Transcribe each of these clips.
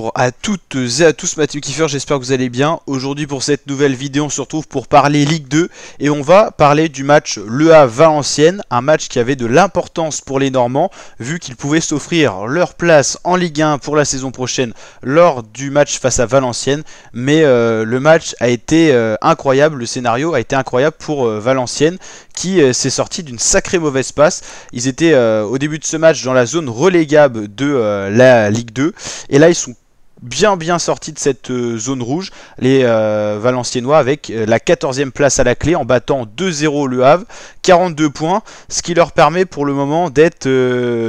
Bonjour à toutes et à tous, Mathieu Kiefer, j'espère que vous allez bien. Aujourd'hui pour cette nouvelle vidéo on se retrouve pour parler Ligue 2 et on va parler du match Le Havre-Valenciennes, un match qui avait de l'importance pour les Normands vu qu'ils pouvaient s'offrir leur place en Ligue 1 pour la saison prochaine lors du match face à Valenciennes. Mais le match a été incroyable, le scénario a été incroyable pour Valenciennes qui s'est sorti d'une sacrée mauvaise passe. Ils étaient au début de ce match dans la zone relégable de la Ligue 2 et là ils sont bien sortis de cette zone rouge, les Valenciennois, avec la 14e place à la clé en battant 2-0 Le Havre, 42 points, ce qui leur permet pour le moment d'être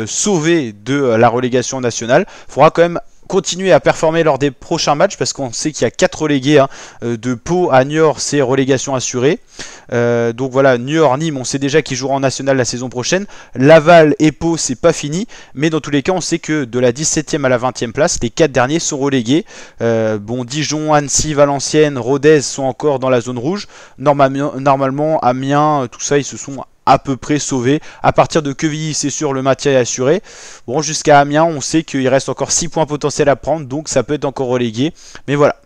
sauvés de la relégation nationale. Il faudra quand même continuer à performer lors des prochains matchs parce qu'on sait qu'il y a 4 relégués de Pau à Niort, c'est relégation assurée. Donc voilà, Niort, Nîmes, on sait déjà qu'ils joueront en national la saison prochaine. Laval et Pau, c'est pas fini, mais dans tous les cas on sait que de la 17e à la 20e place, les 4 derniers sont relégués. Bon, Dijon, Annecy, Valenciennes, Rodez sont encore dans la zone rouge. Normalement Amiens, tout ça, ils se sont à peu près sauvés. À partir de Quevilly, c'est sûr, le maintien est assuré. Bon, jusqu'à Amiens, on sait qu'il reste encore 6 points potentiels à prendre, donc ça peut être encore relégué. Mais voilà.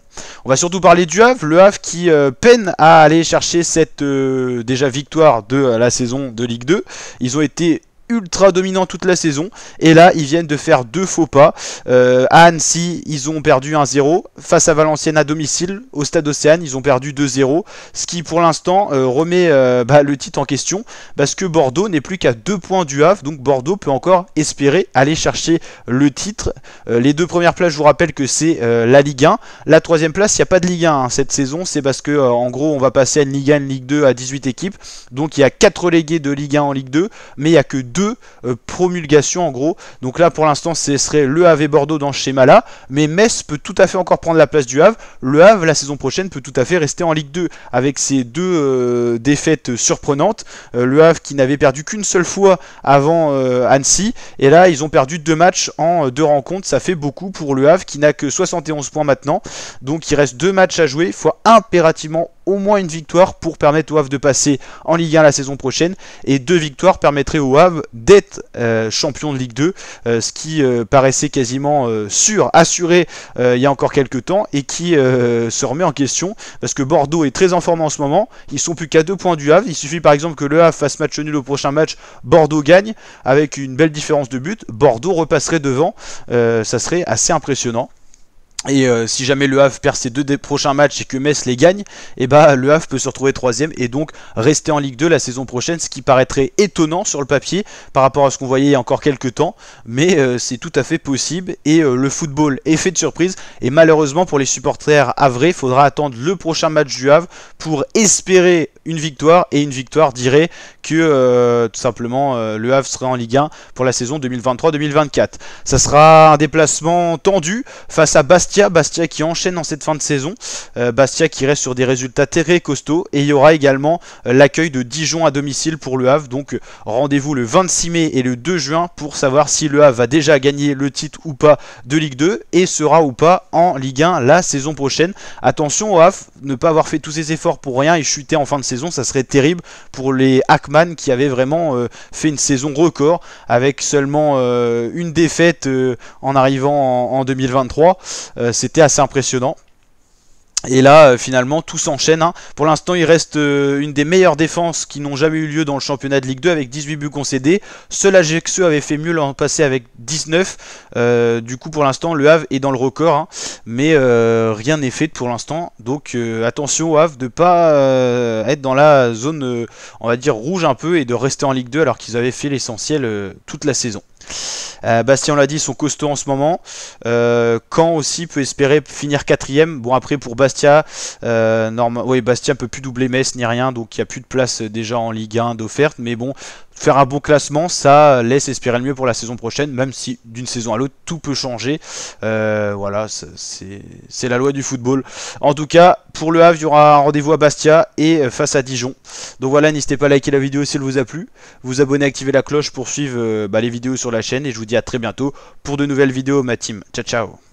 On va surtout parler du Havre, le Havre qui peine à aller chercher cette déjà victoire de la saison de Ligue 2. Ils ont été ultra dominant toute la saison et là ils viennent de faire 2 faux pas. À Annecy ils ont perdu 1-0, face à Valenciennes à domicile au stade Océane ils ont perdu 2-0, ce qui pour l'instant remet le titre en question parce que Bordeaux n'est plus qu'à 2 points du Havre, donc Bordeaux peut encore espérer aller chercher le titre. Les 2 premières places, je vous rappelle que c'est la Ligue 1, la 3e place il n'y a pas de Ligue 1 cette saison, c'est parce que en gros on va passer à une Ligue 1, une Ligue 2 à 18 équipes, donc il y a 4 relégués de Ligue 1 en Ligue 2, mais il n'y a que 2 promulgations en gros. Donc là pour l'instant ce serait Le Havre et Bordeaux dans ce schéma là, mais Metz peut tout à fait encore prendre la place du Havre. Le Havre la saison prochaine peut tout à fait rester en Ligue 2 avec ces 2 défaites surprenantes. Le Havre qui n'avait perdu qu'une seule fois avant Annecy, et là ils ont perdu 2 matchs en 2 rencontres, ça fait beaucoup pour Le Havre qui n'a que 71 points maintenant, donc il reste 2 matchs à jouer, il faut impérativement au moins une victoire pour permettre au Havre de passer en Ligue 1 la saison prochaine, et 2 victoires permettraient au Havre d'être champion de Ligue 2, ce qui paraissait quasiment sûr, assuré il y a encore quelques temps, et qui se remet en question parce que Bordeaux est très en forme en ce moment, ils sont plus qu'à 2 points du Havre. Il suffit par exemple que le Havre fasse match nul au prochain match, Bordeaux gagne avec une belle différence de but, Bordeaux repasserait devant, ça serait assez impressionnant. Et si jamais le Havre perd ses 2 prochains matchs et que Metz les gagne, et le Havre peut se retrouver 3ème et donc rester en Ligue 2 la saison prochaine, ce qui paraîtrait étonnant sur le papier par rapport à ce qu'on voyait il y a encore quelques temps, mais c'est tout à fait possible, et le football est fait de surprises, et malheureusement pour les supporters havrais, il faudra attendre le prochain match du Havre pour espérer une victoire, et une victoire dirait que tout simplement le Havre serait en Ligue 1 pour la saison 2023-2024. Ça sera un déplacement tendu face à Bastia qui enchaîne en cette fin de saison, Bastia qui reste sur des résultats très costauds, et il y aura également l'accueil de Dijon à domicile pour le Havre, donc rendez-vous le 26 mai et le 2 juin pour savoir si le Havre va déjà gagner le titre ou pas de Ligue 2 et sera ou pas en Ligue 1 la saison prochaine. Attention au Havre, ne pas avoir fait tous ces efforts pour rien et chuter en fin de saison, ça serait terrible pour les Hackman qui avaient vraiment fait une saison record avec seulement une défaite en arrivant en 2023. C'était assez impressionnant. Et là finalement tout s'enchaîne. Pour l'instant il reste une des meilleures défenses qui n'ont jamais eu lieu dans le championnat de Ligue 2 avec 18 buts concédés. Seul Ajaccio avait fait mieux l'an passé avec 19. Du coup pour l'instant le Havre est dans le record, mais rien n'est fait pour l'instant. Donc attention au Havre de ne pas être dans la zone on va dire rouge un peu, et de rester en Ligue 2 alors qu'ils avaient fait l'essentiel toute la saison. Bastia, on l'a dit, sont costauds en ce moment. Caen aussi peut espérer finir 4ème. Bon, après pour Bastia, Bastia peut plus doubler Metz ni rien, donc il n'y a plus de place déjà en Ligue 1 d'offerte. Mais bon, faire un bon classement, ça laisse espérer le mieux pour la saison prochaine, même si d'une saison à l'autre tout peut changer. Voilà, c'est la loi du football. En tout cas, pour le Havre, il y aura un rendez-vous à Bastia et face à Dijon. Donc voilà, n'hésitez pas à liker la vidéo si elle vous a plu, vous abonner, activer la cloche pour suivre les vidéos sur la chaîne, et je vous dis à très bientôt pour de nouvelles vidéos, ma team. Ciao ciao.